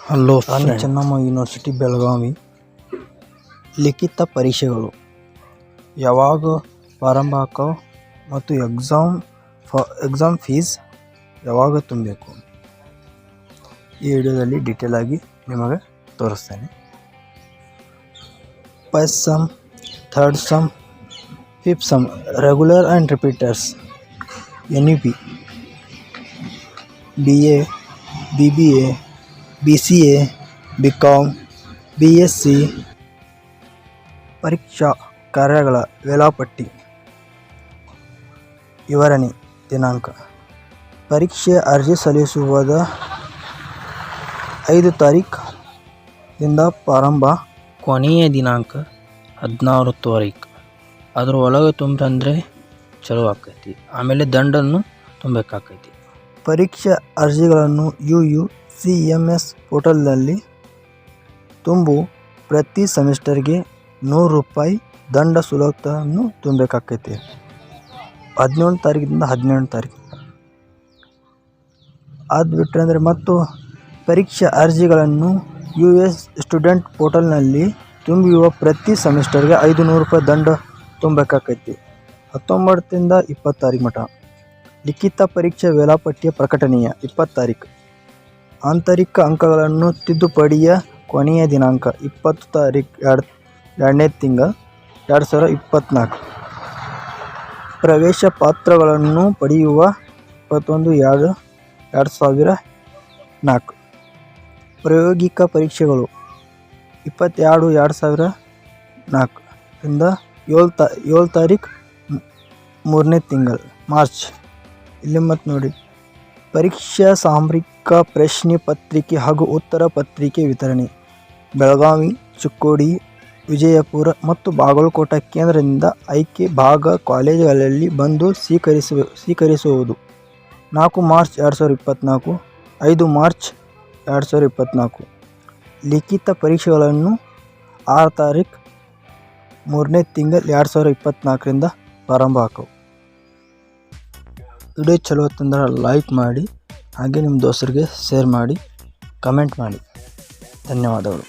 Hello Rani Chennamma university Belagavi. ಲಿಖಿತ ಪರೀಕ್ಷೆಗಳು ಯಾವಾಗ ಪ್ರಾರಂಭ ಆಕಾವು ಮತ್ತು ಎಕ್ಸಾಮ್ ಫೀಸ್ ಯಾವಾಗ ತುಂಬಬೇಕು, ಈ ವಿಡಿಯೋದಲ್ಲಿ ಡೀಟೇಲ್ ಆಗಿ ನಿಮಗೆ ತೋರಿಸ್ತೇನೆ. First sem, third sem, fifth sem, regular and repeaters, NUP, BA, BBA, BCA, BCom, BSc. ಪರೀಕ್ಷಾ ಕಾರ್ಯಗಳ ವೇಳಾಪಟ್ಟಿ ವಿವರಣೆ. ದಿನಾಂಕ: ಪರೀಕ್ಷೆ ಅರ್ಜಿ ಸಲ್ಲಿಸುವುದ 5 ತಾರೀಖಿಂದ ಪ್ರಾರಂಭ, ಕೊನೆಯ ದಿನಾಂಕ 16 ತಾರೀಖು. ಅದ್ರ ಒಳಗೆ ತುಂಬಂದ್ರೆ ಚಲೋ ಆಕೈತಿ. ಆಮೇಲೆ ದಂಡನ್ನು ತುಂಬಬೇಕಾಕೈತಿ. ಪರೀಕ್ಷಾ ಅರ್ಜಿಗಳನ್ನು UUCMS ಪೋರ್ಟಲ್ನಲ್ಲಿ ತುಂಬು. ಪ್ರತಿ ಸೆಮಿಸ್ಟರ್ಗೆ ₹100 ದಂಡ ಶುಲ್ಕವನ್ನು ತುಂಬಬೇಕಾಕೈತಿ. 17 ತಾರೀಕಿಂದ 18 ತಾರೀಕು. ಅದು ಬಿಟ್ಟರೆ ಮತ್ತು ಪರೀಕ್ಷಾ ಅರ್ಜಿಗಳನ್ನು US ಸ್ಟೂಡೆಂಟ್ ಪೋರ್ಟಲ್ನಲ್ಲಿ ತುಂಬುವ ಪ್ರತಿ ಸೆಮಿಸ್ಟರ್ಗೆ ₹500 ದಂಡ ತುಂಬಬೇಕಾಕೈತಿ. 19ರಿಂದ 20 ತಾರೀಕು ಮಟ. ಲಿಖಿತ ಪರೀಕ್ಷೆ ವೇಳಾಪಟ್ಟಿಯ ಪ್ರಕಟಣೆಯ 20 ತಾರೀಕು. ಆಂತರಿಕ ಅಂಕಗಳನ್ನು ತಿದ್ದುಪಡಿಯ ಕೊನೆಯ ದಿನಾಂಕ 20 ತಾರೀಕು 2ನೇ ತಿಂಗಳು 2024. ಪ್ರವೇಶ ಪತ್ರಗಳನ್ನು ಪಡೆಯುವ 21/2/2004. ಪ್ರಾಯೋಗಿಕ ಪರೀಕ್ಷೆಗಳು 22/2004 ರಿಂದ 7 ತಾರೀಕು 3ನೇ ತಿಂಗಳು ಮಾರ್ಚ್. ಇಲ್ಲಿ ಮತ್ತು ನೋಡಿ, ಪರೀಕ್ಷಾ ಸಾಮರಿಕ ಪ್ರಶ್ನೆ ಪತ್ರಿಕೆ ಹಾಗೂ ಉತ್ತರ ಪತ್ರಿಕೆ ವಿತರಣೆ ಬೆಳಗಾವಿ, ಚಿಕ್ಕೋಡಿ, ವಿಜಯಪುರ ಮತ್ತು ಬಾಗಲಕೋಟೆ ಕೇಂದ್ರದಿಂದ ಆಯ್ಕೆ ಭಾಗ ಕಾಲೇಜುಗಳಲ್ಲಿ ಬಂದು ಸ್ವೀಕರಿಸುವುದು. 4 ಮಾರ್ಚ್ 2024, 5 ಮಾರ್ಚ್ 2024. ಲಿಖಿತ ಪರೀಕ್ಷೆಗಳನ್ನು 6 ತಾರೀಕು 3ನೇ ತಿಂಗಳು 2024 ಪ್ರಾರಂಭ ಆಕವು. ವಿಡಿಯೋ ಚಲೋ ತಂದ್ರೆ ಲೈಕ್ ಮಾಡಿ, ಹಾಗೆ ನಿಮ್ಮ ದೋಸ್ತರಿಗೆ ಶೇರ್ ಮಾಡಿ, ಕಮೆಂಟ್ ಮಾಡಿ. ಧನ್ಯವಾದಗಳು.